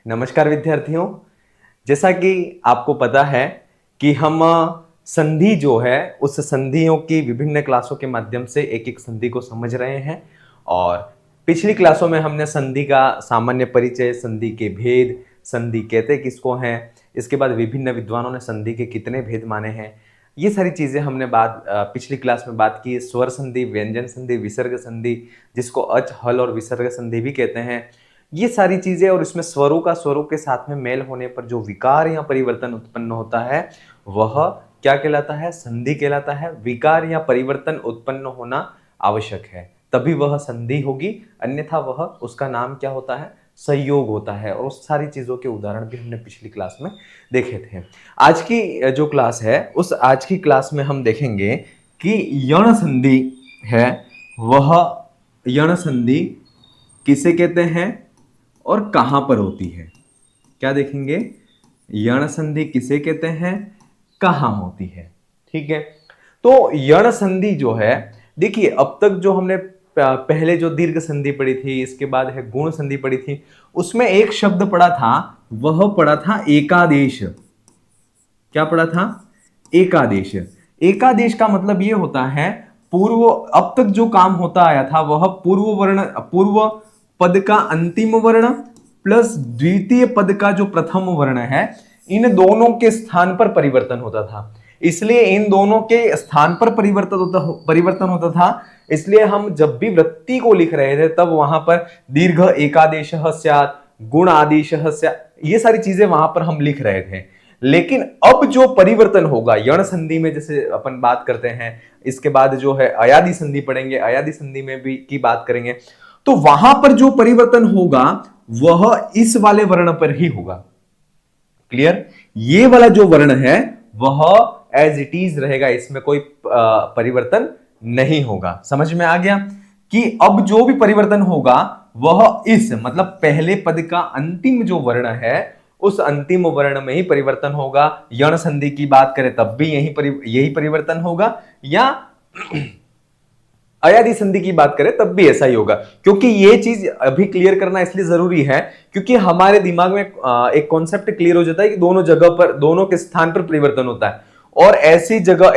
नमस्कार विद्यार्थियों। जैसा कि आपको पता है कि हम संधि जो है उस संधियों की विभिन्न क्लासों के माध्यम से एक एक संधि को समझ रहे हैं। और पिछली क्लासों में हमने संधि का सामान्य परिचय, संधि के भेद, संधि कहते किसको हैं, इसके बाद विभिन्न विद्वानों ने संधि के कितने भेद माने हैं, ये सारी चीजें हमने पिछली क्लास में बात की। स्वर संधि, व्यंजन संधि, विसर्ग संधि, जिसको अच, हल और विसर्ग संधि भी कहते हैं, ये सारी चीजें। और इसमें स्वरों का स्वरों के साथ में मेल होने पर जो विकार या परिवर्तन उत्पन्न होता है वह क्या कहलाता है? संधि कहलाता है। विकार या परिवर्तन उत्पन्न होना आवश्यक है, तभी वह संधि होगी, अन्यथा वह उसका नाम क्या होता है? संयोग होता है। और उस सारी चीजों के उदाहरण भी हमने पिछली क्लास में देखे थे। आज की जो क्लास है, उस आज की क्लास में हम देखेंगे कि यण संधि है, वह यण संधि किसे कहते हैं और कहां पर होती है। क्या देखेंगे? यण संधि किसे कहते हैं, कहां होती है। ठीक है, तो यण संधि जो है, देखिए अब तक जो हमने पहले जो दीर्घ संधि पढ़ी थी, इसके बाद है गुण संधि पढ़ी थी, उसमें एक शब्द पढ़ा था, वह पढ़ा था एकादेश। क्या पढ़ा था? एकादेश। एकादेश का मतलब यह होता है पूर्व, अब तक जो काम होता आया था वह पूर्व पद का अंतिम वर्ण प्लस द्वितीय पद का जो प्रथम वर्ण है, इन दोनों के स्थान पर परिवर्तन होता था। इसलिए इन दोनों के स्थान पर परिवर्तन होता था। इसलिए हम जब भी वृत्ति को लिख रहे थे तब वहां पर दीर्घ एकादेशः स्यात्, गुण आदेशः स्यात्, ये सारी चीजें वहां पर हम लिख रहे थे। लेकिन अब जो परिवर्तन होगा यण संधि में, जैसे अपन बात करते हैं, इसके बाद जो है अयादि संधि पढ़ेंगे, अयादि संधि में भी की बात करेंगे, तो वहां पर जो परिवर्तन होगा वह इस वाले वर्ण पर ही होगा। क्लियर? ये वाला जो वर्ण है वह एज इट इज रहेगा, इसमें कोई परिवर्तन नहीं होगा। समझ में आ गया कि अब जो भी परिवर्तन होगा वह इस मतलब पहले पद का अंतिम जो वर्ण है उस अंतिम वर्ण में ही परिवर्तन होगा। यण संधि की बात करें तब भी यही परिवर्तन होगा, या अयादि संधि की बात करें तब भी ऐसा ही होगा। क्योंकि ये चीज अभी क्लियर करना इसलिए जरूरी है क्योंकि हमारे दिमाग में एक कॉन्सेप्ट क्लियर हो जाता है कि दोनों जगह पर, दोनों के स्थान पर परिवर्तन होता है। और ऐसी जगह,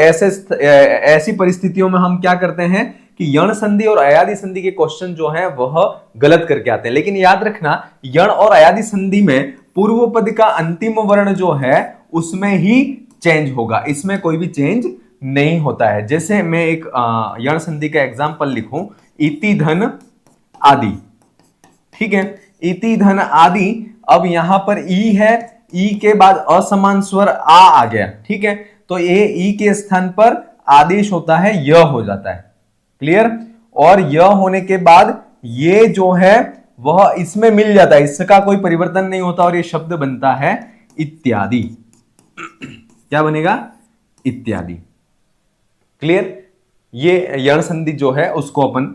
ऐसी परिस्थितियों में हम क्या करते हैं कि यण संधि और अयादि संधि के क्वेश्चन जो है वह गलत करके आते हैं। लेकिन याद रखना, यण और अयादि संधि में पूर्व पद का अंतिम वर्ण जो है उसमें ही चेंज होगा, इसमें कोई भी चेंज नहीं होता है। जैसे मैं एक यण संधि का एग्जांपल लिखूं, इति धन आदि। ठीक है, इति धन आदि। अब यहां पर ई है, ई के बाद असमान स्वर आ गया। ठीक है, तो ये ई के स्थान पर आदेश होता है, य हो जाता है। क्लियर? और य होने के बाद ये जो है वह इसमें मिल जाता है, इसका कोई परिवर्तन नहीं होता और ये शब्द बनता है इत्यादि। क्या बनेगा? इत्यादि। क्लियर? ये यण संधि जो है उसको अपन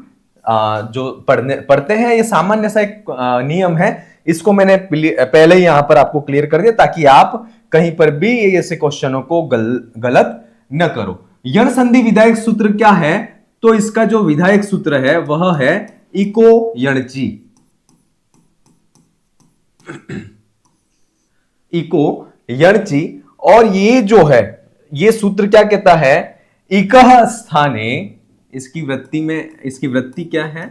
जो पढ़ते हैं, ये सामान्य सा एक नियम है, इसको मैंने पहले ही यहां पर आपको क्लियर कर दिया ताकि आप कहीं पर भी ऐसे क्वेश्चनों को गलत न करो। यण संधि विधायक सूत्र क्या है? तो इसका जो विधायक सूत्र है वह है इको यणची। इको यणची। और ये जो है, ये सूत्र क्या कहता है? इकः स्थाने, इसकी वृत्ति में, इसकी वृत्ति क्या है?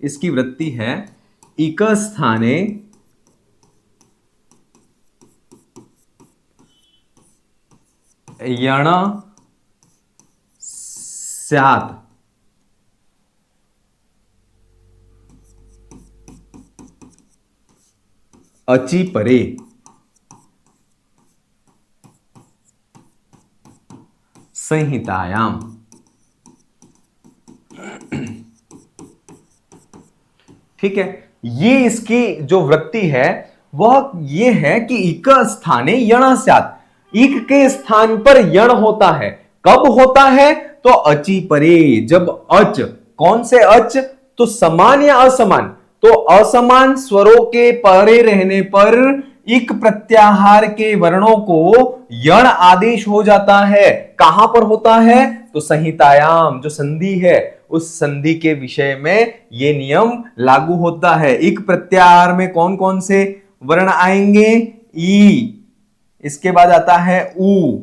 इसकी वृत्ति है इक स्थाने यण स्यात्। अचि परे। संहितायाम। ठीक है, ये इसकी जो वृत्ति है वह ये है कि इक स्थाने यण स्यात्, इक के स्थान पर यण होता है। कब होता है? तो अचि परे, जब अच, कौन से अच? तो समान या असमान? तो असमान स्वरों के परे रहने पर इक प्रत्याहार के वर्णों को यण आदेश हो जाता है। कहां पर होता है? तो संहितायाम, जो संधि है उस संधि के विषय में यह नियम लागू होता है। इक प्रत्याहार में कौन कौन से वर्ण आएंगे ई, इसके बाद आता है ऊ,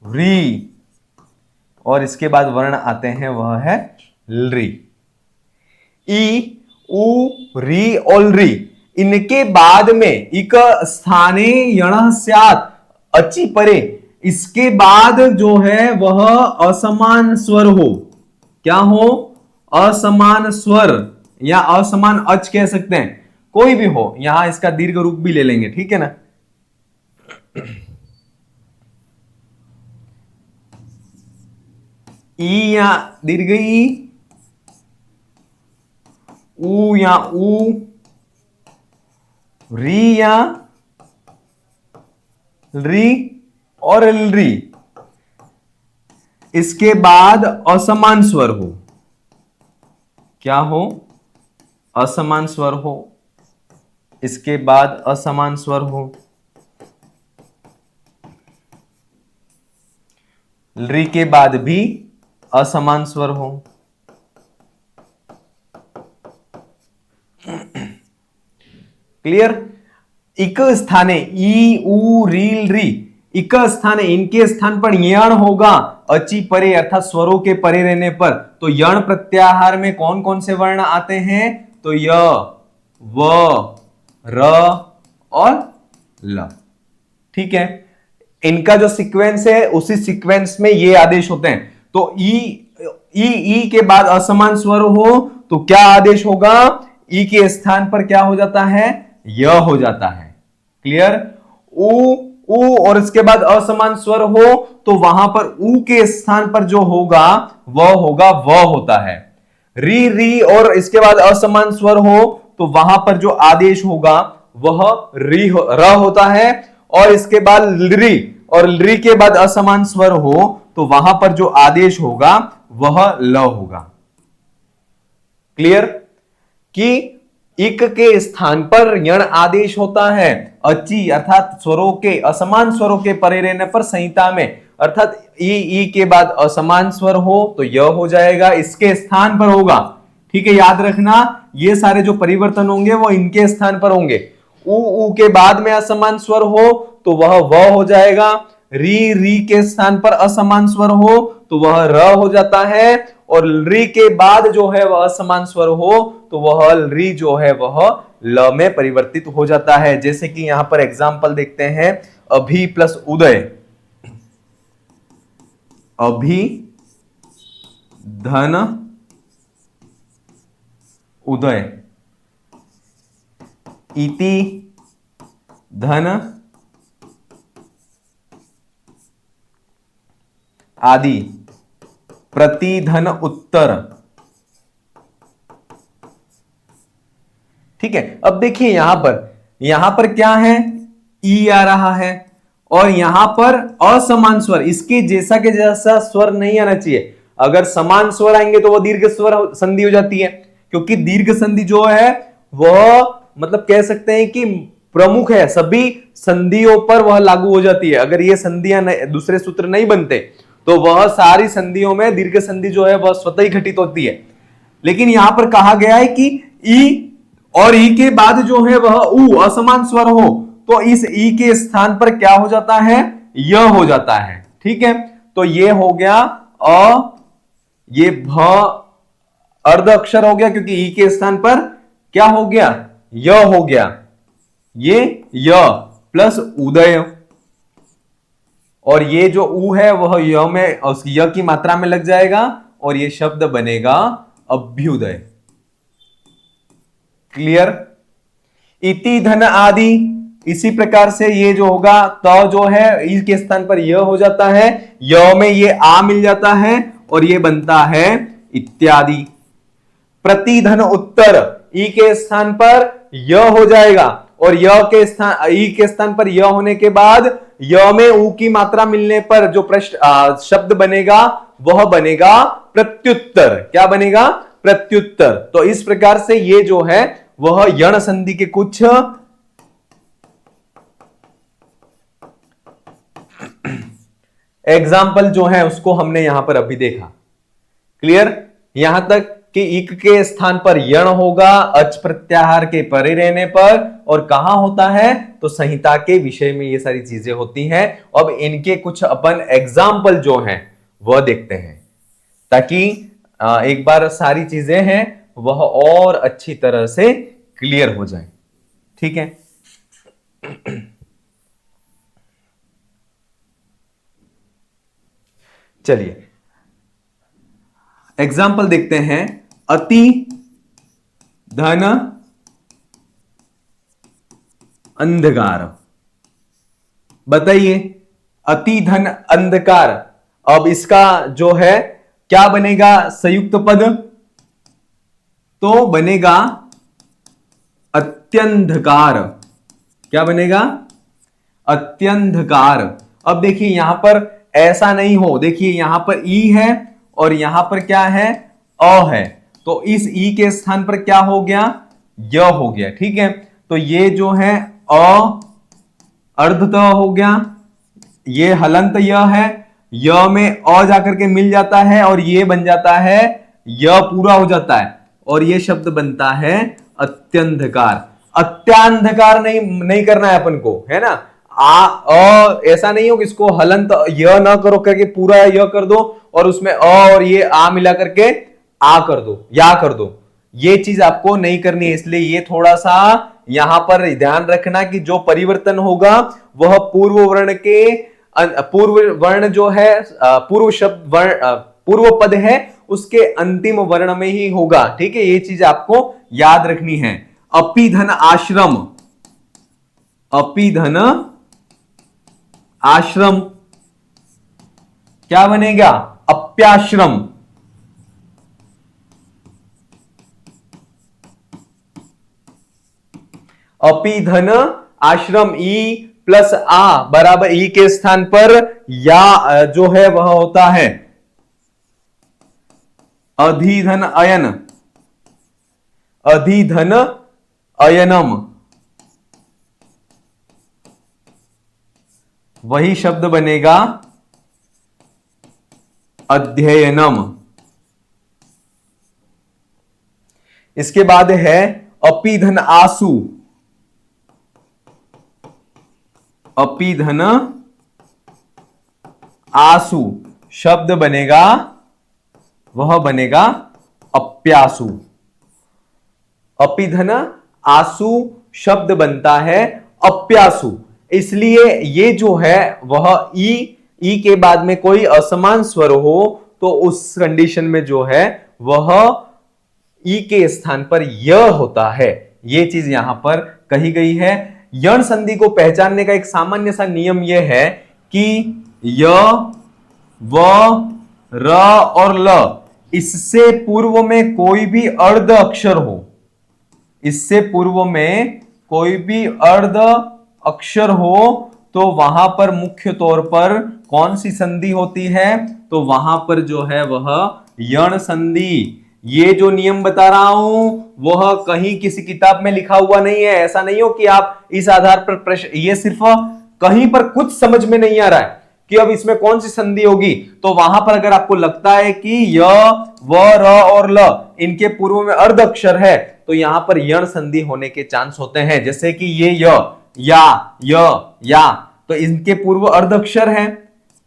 री, और इसके बाद वर्ण आते हैं वह है री। ई, उ, री और री, इनके बाद में इक स्थाने यण स्यात् अचि परे, इसके बाद जो है वह असमान स्वर हो। क्या हो? असमान स्वर या असमान अच कह सकते हैं, कोई भी हो, यहां इसका दीर्घ रूप भी ले लेंगे, ठीक है ना। ई या दीर्घ ई, ऊ या ऊ, री या री और री, इसके बाद असमान स्वर हो। क्या हो? असमान स्वर हो, इसके बाद असमान स्वर हो। री के बाद भी असमान स्वर हो। क्लियर? इक स्थाने ई, उ, रील, री, इक स्थाने, इनके स्थान पर यण होगा अचि परे अर्थात स्वरों के परे रहने पर। तो यण प्रत्याहार में कौन कौन से वर्ण आते हैं? तो य, व, र और ल। ठीक है, इनका जो सीक्वेंस है उसी सीक्वेंस में ये आदेश होते हैं। तो ई के बाद असमान स्वर हो तो क्या आदेश होगा? ई के स्थान पर क्या हो जाता है? य हो जाता है। क्लियर? उ और इसके बाद असमान स्वर हो तो वहां पर उ के स्थान पर जो होगा वह होगा व होता है। री और इसके बाद असमान स्वर हो तो वहां पर जो आदेश होगा वह र होता है। और इसके बाद री और री के बाद असमान स्वर हो तो वहां पर जो आदेश होगा वह ल होगा। क्लियर? कि इक के स्थान पर यण आदेश होता है अचि अर्थात स्वरों के, असमान स्वरों के परे रहने पर संहिता में, अर्थात ई के बाद असमान स्वर हो तो य हो जाएगा, इसके स्थान पर होगा। ठीक है, याद रखना ये सारे जो परिवर्तन होंगे वो इनके स्थान पर होंगे। उ के बाद में असमान स्वर हो तो वह व हो जाएगा। री के स्थान पर असमान स्वर हो तो वह र हो जाता है। और री के बाद जो है वह असमान स्वर हो तो वह री जो है वह ल में परिवर्तित हो जाता है। जैसे कि यहां पर एग्जांपल देखते हैं, अभी प्लस उदय, अभी धन उदय, इति धन आदि, प्रतिधन उत्तर। ठीक है, अब देखिए यहां पर क्या है? ई आ रहा है और यहां पर असमान स्वर, इसके जैसा के जैसा स्वर नहीं आना चाहिए। अगर समान स्वर आएंगे तो वह दीर्घ स्वर संधि हो जाती है, क्योंकि दीर्घ संधि जो है वह मतलब कह सकते हैं कि प्रमुख है, सभी संधियों पर वह लागू हो जाती है। अगर ये संधियां दूसरे सूत्र नहीं बनते तो वह सारी संधियों में दीर्घ संधि जो है वह स्वतः ही घटित होती है। लेकिन यहां पर कहा गया है कि ई और ई के बाद जो है वह उ असमान स्वर हो तो इस ई के स्थान पर क्या हो जाता है? य हो जाता है। ठीक है, तो ये हो गया अ, ये भ अर्ध अक्षर हो गया क्योंकि ई के स्थान पर क्या हो गया? य हो गया। ये य प्लस उदय, और ये जो उ है वह य में, य की मात्रा में लग जाएगा और ये शब्द बनेगा अभ्युदय। क्लियर? इति धन आदि, इसी प्रकार से ये जो होगा त जो है ई के स्थान पर य हो जाता है, य में ये आ मिल जाता है और ये बनता है इत्यादि। प्रतिधन उत्तर, ई के स्थान पर य हो जाएगा और य के स्थान, ई के स्थान पर य होने के बाद य में उ की मात्रा मिलने पर जो प्रश्न शब्द बनेगा वह बनेगा प्रत्युत्तर। क्या बनेगा? प्रत्युत्तर। तो इस प्रकार से ये जो है वह यण संधि के कुछ एग्जाम्पल जो है उसको हमने यहां पर अभी देखा। क्लियर? यहां तक कि इक के स्थान पर यण होगा अच प्रत्याहार के परे रहने पर, और कहां होता है तो संहिता के विषय में ये सारी चीजें होती हैं। अब इनके कुछ अपन एग्जाम्पल जो हैं वह देखते हैं, ताकि एक बार सारी चीजें हैं वह और अच्छी तरह से क्लियर हो जाए। ठीक है, चलिए एग्जाम्पल देखते हैं। अति धन अंधकार, बताइए अति धन अंधकार, अब इसका जो है क्या बनेगा संयुक्त पद, तो बनेगा अत्यंधकार। क्या बनेगा अत्यंधकार। अब देखिए यहां पर ऐसा नहीं हो, देखिए यहां पर ई है और यहां पर क्या है अ है, तो इस ई के स्थान पर क्या हो गया य हो गया। ठीक है, तो ये जो है अ अर्धत हो गया, ये हलंत य है, य में अ जाकर के मिल जाता है और ये बन जाता है य पूरा हो जाता है, और ये शब्द बनता है अत्यंधकार। अत्यांधकार नहीं करना है अपन को, है ना। ऐसा नहीं हो कि इसको हलंत य ना करो करके पूरा य कर दो और उसमें और ये आ मिला करके आ कर दो या कर दो, ये चीज आपको नहीं करनी है। इसलिए ये थोड़ा सा यहां पर ध्यान रखना कि जो परिवर्तन होगा वह पूर्व वर्ण के पूर्व वर्ण जो है पूर्व शब्द वर्ण पूर्व पद है उसके अंतिम वर्ण में ही होगा। ठीक है, ये चीज आपको याद रखनी है। अपिधन आश्रम, अपिधन आश्रम क्या बनेगा अप्याश्रम। अपिधन आश्रम, ई प्लस आ बराबर ई के स्थान पर या जो है वह होता है अधिधन अयन, अधिधन अयनम, वही शब्द बनेगा अध्ययनम। इसके बाद है अपिधन आसु, अपिधन आसु शब्द बनेगा वह बनेगा अप्यासु। अपिधन आसु शब्द बनता है अप्यासु, इसलिए ये जो है वह ई के बाद में कोई असमान स्वर हो तो उस कंडीशन में जो है वह ई के स्थान पर य होता है। ये चीज यहां पर कही गई है। यण संधि को पहचानने का एक सामान्य सा नियम यह है कि य, व, र और ल, इससे पूर्व में कोई भी अर्ध अक्षर हो, इससे पूर्व में कोई भी अर्ध अक्षर हो तो वहां पर मुख्य तौर पर कौन सी संधि होती है, तो वहां पर जो है वह यण संधि। ये जो नियम बता रहा हूं वह कहीं किसी किताब में लिखा हुआ नहीं है। ऐसा नहीं हो कि आप इस आधार पर प्रश्न, ये सिर्फ कहीं पर कुछ समझ में नहीं आ रहा है कि अब इसमें कौन सी संधि होगी, तो वहां पर अगर आपको लगता है कि य, व, र और ल इनके पूर्व में अर्ध अक्षर है तो यहां पर यण संधि होने के चांस होते हैं। जैसे कि ये या तो इनके पूर्व अर्ध अक्षर है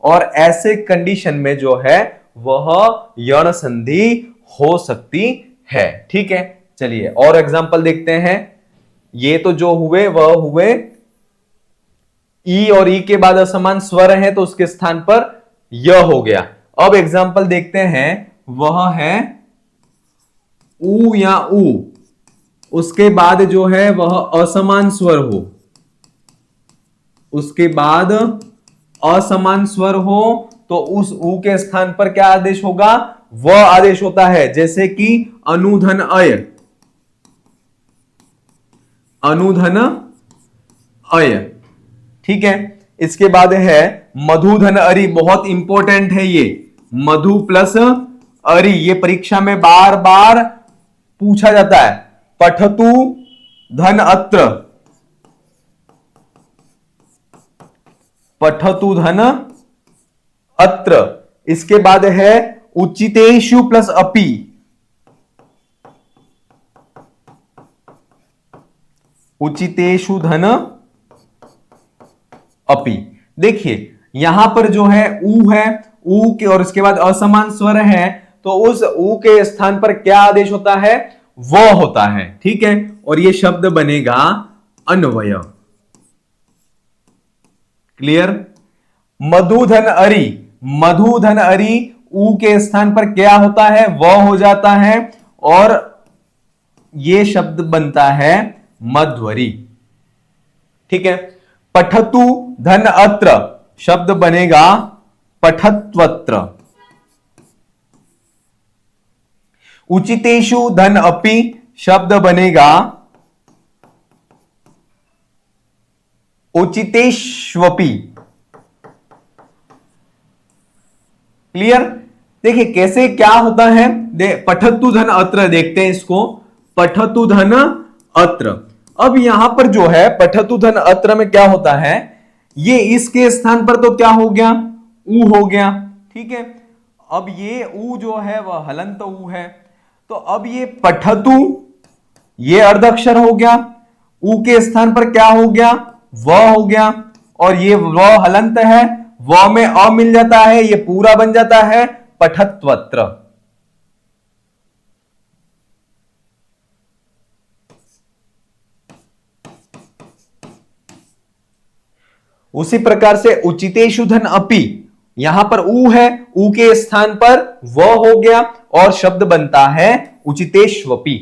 और ऐसे कंडीशन में जो है वह यण संधि हो सकती है। ठीक है, चलिए और एग्जांपल देखते हैं। ये तो जो हुए वह हुए ई और ई के बाद असमान स्वर है तो उसके स्थान पर य हो गया। अब एग्जांपल देखते हैं, वह है ऊ या ऊ, उसके बाद जो है वह असमान स्वर हो, उसके बाद असमान स्वर हो तो उस ऊ के स्थान पर क्या आदेश होगा, व आदेश होता है। जैसे कि अनुधन अय, अनुधन अय। ठीक है, इसके बाद है मधुधन अरि, बहुत इंपॉर्टेंट है ये, मधु प्लस अरि, ये परीक्षा में बार बार पूछा जाता है। पठतु धन अत्र, पठतु धन अत्र। इसके बाद है उचितेषु प्लस अपि, उचितेषु धन अपि। देखिए यहां पर जो है ऊ है, ऊ के और उसके बाद असमान स्वर है, तो उस ऊ के स्थान पर क्या आदेश होता है? वो होता है। ठीक है, और ये शब्द बनेगा अन्वय। क्लियर? मधुधन अरि, मधुधन अरि ऊ के स्थान पर क्या होता है? वह हो जाता है, और ये शब्द बनता है मध्वरी। ठीक है, पठतु धन अत्र शब्द बनेगा पठत्वत्र। उचितेषु धन अपि शब्द बनेगा उचितेष्वपि। क्लियर? देखिए कैसे क्या होता है, पठतु धन अत्र, देखते हैं इसको, पठतु धन अत्र। अब यहां पर जो है पठतु धन अत्र में क्या होता है, ये इसके स्थान पर तो क्या हो गया? ऊ हो गया। ठीक है, अब ये ऊ जो है वह हलंत ऊ है, तो अब ये पठतु ये अर्ध अक्षर हो गया, ऊ के स्थान पर क्या हो गया? व हो गया, और ये व हलंत है, व में अ मिल जाता है, ये पूरा बन जाता है पठत्वत्र। उसी प्रकार से उचितेषु धन अपि, यहां पर ऊ है, ऊ के स्थान पर व हो गया, और शब्द बनता है उचितेष्वपि।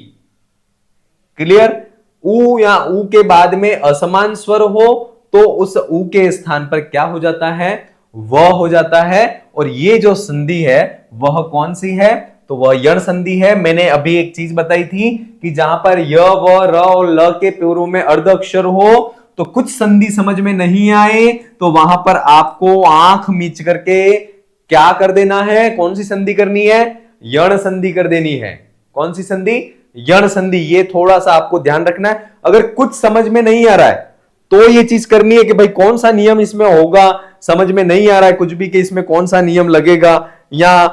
क्लियर? ऊ या ऊ के बाद में असमान स्वर हो तो उस ऊ के स्थान पर क्या हो जाता है? वह हो जाता है, और ये जो संधि है वह कौन सी है? तो वह यण संधि है। मैंने अभी एक चीज बताई थी कि जहां पर य व र और ल के पूर्व में अर्ध अक्षर हो तो कुछ संधि समझ में नहीं आए तो वहां पर आपको आंख मीच करके क्या कर देना है? कौन सी संधि करनी है? यण संधि कर देनी है। कौन सी संधि? यण संधि। ये थोड़ा सा आपको ध्यान रखना है। अगर कुछ समझ में नहीं आ रहा है तो ये चीज करनी है कि भाई कौन सा नियम इसमें होगा, समझ में नहीं आ रहा है कुछ भी कि इसमें कौन सा नियम लगेगा या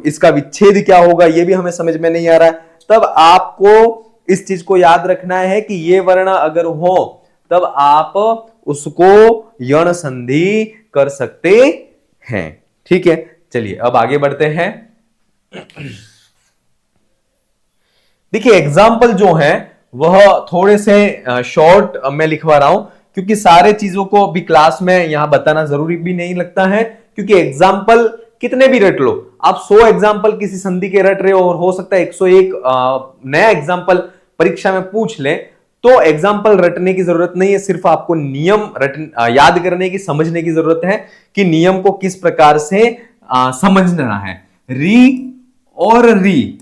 इसका विच्छेद क्या होगा, ये भी हमें समझ में नहीं आ रहा है, तब आपको इस चीज को याद रखना है कि ये वर्ण अगर हो तब आप उसको यण संधि कर सकते हैं। ठीक है, चलिए अब आगे बढ़ते हैं। देखिए एग्जाम्पल जो है वह थोड़े से शॉर्ट मैं लिखवा रहा हूं क्योंकि सारे चीजों को अभी क्लास में यहां बताना जरूरी भी नहीं लगता है, क्योंकि एग्जाम्पल कितने भी रट लो, आप 100 एग्जाम्पल किसी संधि के रट रहे हो और हो सकता है 101 नया एग्जाम्पल परीक्षा में पूछ ले, तो एग्जाम्पल रटने की जरूरत नहीं है, सिर्फ आपको नियम याद करने की, समझने की जरूरत है कि नियम को किस प्रकार से समझना है। री और री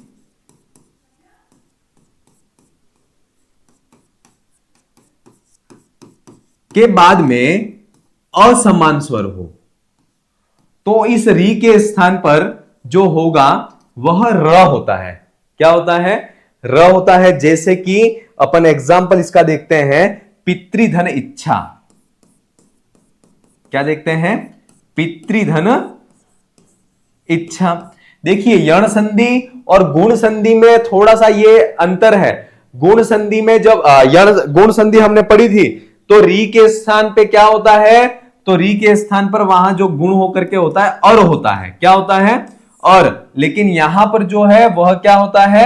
के बाद में असमान स्वर हो तो इस री के स्थान पर जो होगा वह र होता है। क्या होता है? र होता है। जैसे कि अपन एग्जाम्पल इसका देखते हैं, पितृधन इच्छा। क्या देखते हैं? पितृधन इच्छा। देखिए यण संधि और गुण संधि में थोड़ा सा ये अंतर है। गुण संधि में जब गुण संधि हमने पढ़ी थी तो री के स्थान पे क्या होता है? तो री के स्थान पर वहां जो गुण होकर के होता है अर होता है। क्या होता है? और लेकिन यहां पर जो है वह क्या होता है?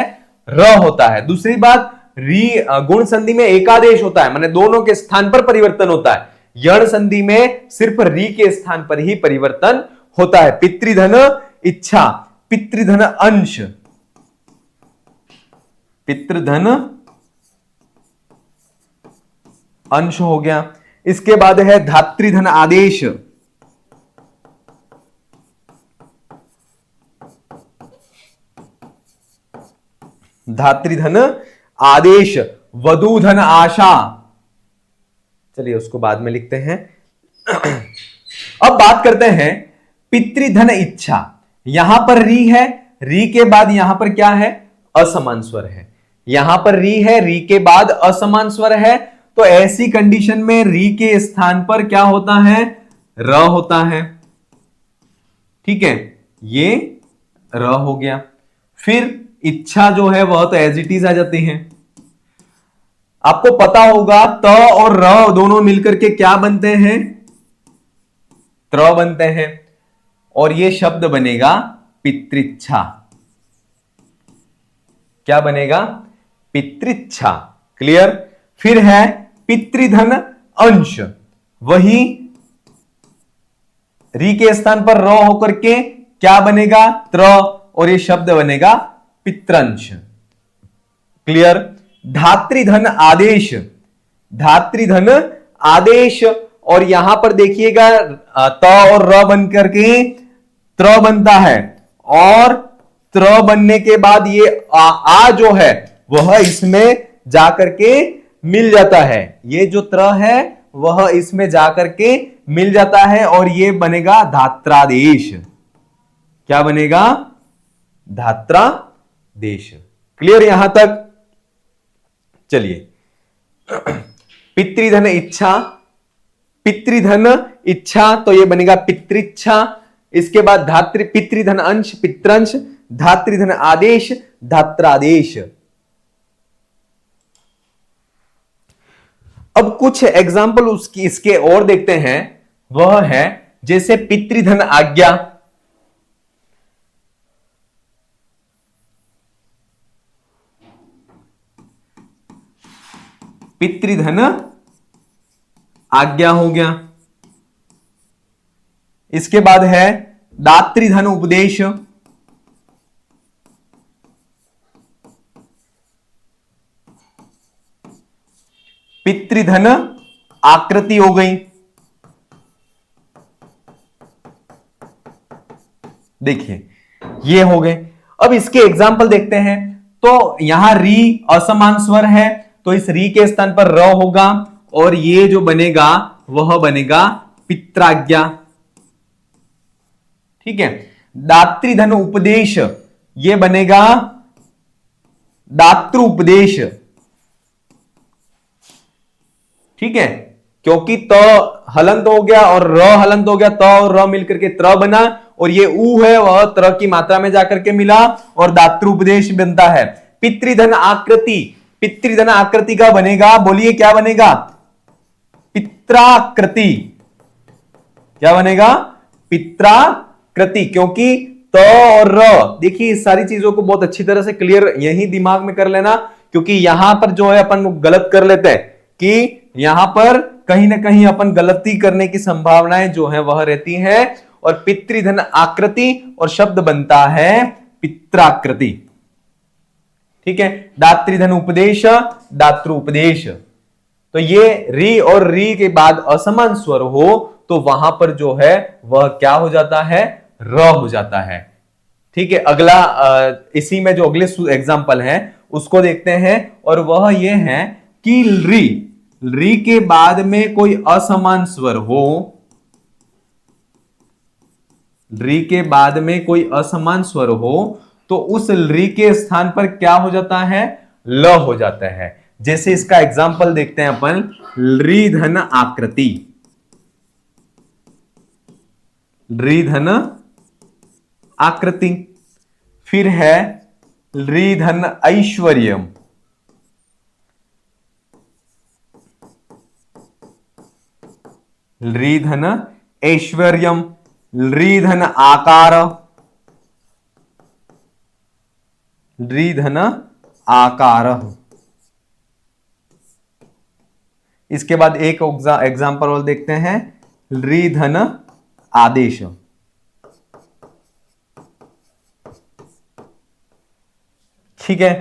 र होता है। दूसरी बात, री गुण संधि में एकादेश होता है, माने दोनों के स्थान पर परिवर्तन होता है। यण संधि में सिर्फ री के स्थान पर ही परिवर्तन होता है। पितृधन इच्छा, पितृधन अंश, पितृधन अंश हो गया। इसके बाद है धातृधन आदेश, धातृधन आदेश, वधूधन आशा। चलिए उसको बाद में लिखते हैं। अब बात करते हैं पितृधन इच्छा। यहां पर री है, री के बाद यहां पर क्या है? असमान स्वर है। यहां पर री है, री के बाद असमान स्वर है, तो ऐसी कंडीशन में री के स्थान पर क्या होता है? र होता है। ठीक है, ये र हो गया। फिर इच्छा जो है वह तो एज इट इज आ जाती है। आपको पता होगा त और र दोनों मिलकर के क्या बनते हैं, त्र बनते हैं, और ये शब्द बनेगा पितृच्छा। क्या बनेगा, पितृच्छा। क्लियर। फिर है पितृधन अंश, वही री के स्थान पर र होकर के क्या बनेगा, त्र, और ये शब्द बनेगा पितृंश। क्लियर। धात्रीधन आदेश, धात्रीधन आदेश, और यहां पर देखिएगा त और र बन करके त्र बनता है, और त्र बनने के बाद ये आ जो है वह इसमें जाकर के मिल जाता है, ये जो त्र है वह इसमें जाकर के मिल जाता है, और ये बनेगा धात्रादेश। क्या बनेगा, धात्रादेश। क्लियर यहां तक। चलिए, पितृधन इच्छा, पितृधन इच्छा, तो ये बनेगा पितृच्छा। इसके बाद धात्री, पितृधन अंश पितृंश, धात्रीधन आदेश धात्रादेश। अब कुछ एग्जाम्पल उसकी इसके और देखते हैं, वह है जैसे पितृधन आज्ञा, पितृधन आज्ञा हो गया। इसके बाद है दातृधन उपदेश, पितृधन आकृति हो गई। देखिए ये हो गए। अब इसके एग्जाम्पल देखते हैं। तो यहां री असमान स्वर है, तो इस री के स्थान पर र होगा, और ये जो बनेगा वह बनेगा पित्राज्ञा। ठीक है। दातृधन उपदेश, ये बनेगा दातृ उपदेश। ठीक है, क्योंकि त हलंत हो गया और र हलंत हो गया, त और र मिलकर के त्र बना, और ये ऊ है वह त्र की मात्रा में जाकर के मिला और दातृ उपदेश बनता है। पितृधन आकृति, पितृधन आकृति का बनेगा, बोलिए क्या बनेगा, पित्राकृति। क्या बनेगा, पित्राकृति, क्योंकि त और र, देखिए इस सारी चीजों को बहुत अच्छी तरह से क्लियर यही दिमाग में कर लेना, क्योंकि यहां पर जो है अपन गलत कर लेते हैं कि यहां पर कहीं ना कहीं अपन गलती करने की संभावनाएं जो है वह रहती है, और पितृधन आकृति और शब्द बनता है पित्राकृति। ठीक है। दातृधन उपदेश, दातृ उपदेश। तो ये री और री के बाद असमान स्वर हो तो वहां पर जो है वह क्या हो जाता है, र हो जाता है। ठीक है। अगला इसी में जो अगले एग्जाम्पल है उसको देखते हैं, और वह ये है कि री के बाद में कोई असमान स्वर हो, री के बाद में कोई असमान स्वर हो तो उस री के स्थान पर क्या हो जाता है, ल हो जाता है। जैसे इसका एग्जाम्पल देखते हैं अपन, री धन आकृति, री धन आकृति। फिर है री धन ऐश्वर्यम, री धन ऐश्वर्यम, री धन आकार, री धन आकार। इसके बाद एक एग्जाम्पल और देखते हैं, री धन आदेश। ठीक है।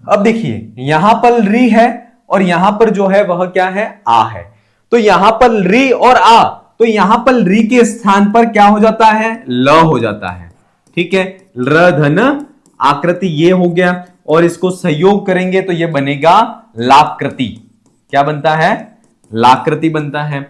अब देखिए यहां पर री है और यहां पर जो है वह क्या है, आ है। तो यहां पर री और आ, तो यहां पर री के स्थान पर क्या हो जाता है, ल हो जाता है। ठीक है। र धन आकृति ये हो गया, और इसको संयोग करेंगे तो ये बनेगा लाकृति। क्या बनता है, लाकृति बनता है।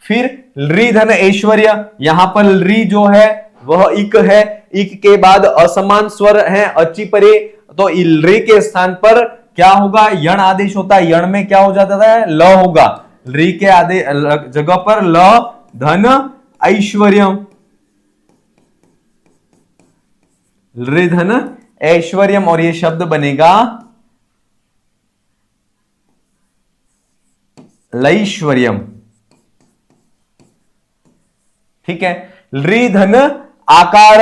फिर री धन ऐश्वर्य, यहां पर री जो है वह इक है, इक के बाद असमान स्वर है अची परे, तो री के स्थान पर क्या होगा, यण आदेश होता है। यण में क्या हो जाता है, ल होगा। री के आदेश जगह पर ल धन ऐश्वर्यम, री धन ऐश्वर्यम, और ये शब्द बनेगा लैश्वर्यम। ठीक है, लृ धन आकार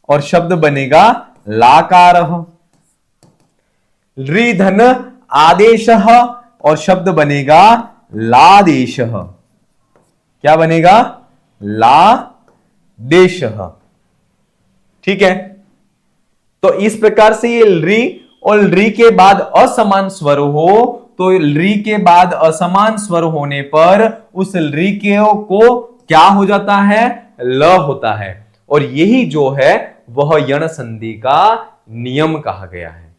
और शब्द बनेगा लाकार। लृ धन आदेश और शब्द बनेगा लादेश। क्या बनेगा? लादेश। ठीक है, तो इस प्रकार से ये लृ और लृ के बाद असमान स्वर हो तो लृ के बाद असमान स्वर होने पर उस लृ के को क्या हो जाता है? ल होता है। और यही जो है वह यण संधि का नियम कहा गया है।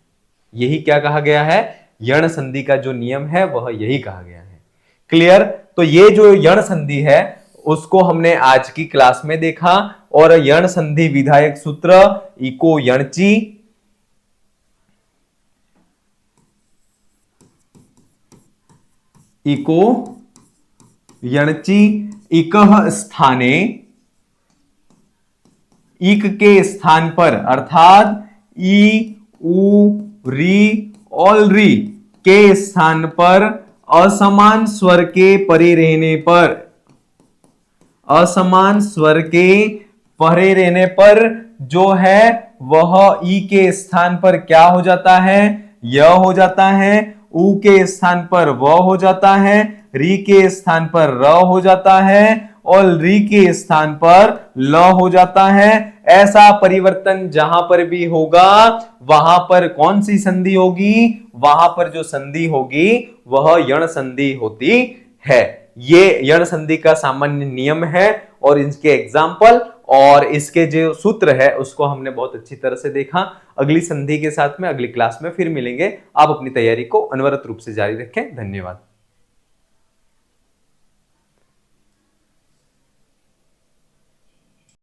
यही क्या कहा गया है? यण संधि का जो नियम है वह यही कहा गया है। क्लियर? तो ये जो यण संधि है उसको हमने आज की क्लास में देखा। और यण संधि विधायक सूत्र इको यणची, इको यणची इकः स्थाने, इक के स्थान पर अर्थात ई उ री और री के स्थान पर असमान स्वर के परे रहने पर, असमान स्वर के परे रहने पर जो है वह ई के स्थान पर क्या हो जाता है? य हो जाता है। उ के स्थान पर व हो जाता है। री के स्थान पर र हो जाता है और री के स्थान पर ल हो जाता है। ऐसा परिवर्तन जहां पर भी होगा वहां पर कौन सी संधि होगी? वहां पर जो संधि होगी वह यण संधि होती है। ये यण संधि का सामान्य नियम है और इसके एग्जाम्पल और इसके जो सूत्र है उसको हमने बहुत अच्छी तरह से देखा। अगली संधि के साथ में अगली क्लास में फिर मिलेंगे। आप अपनी तैयारी को अनवरत रूप से जारी रखें। धन्यवाद।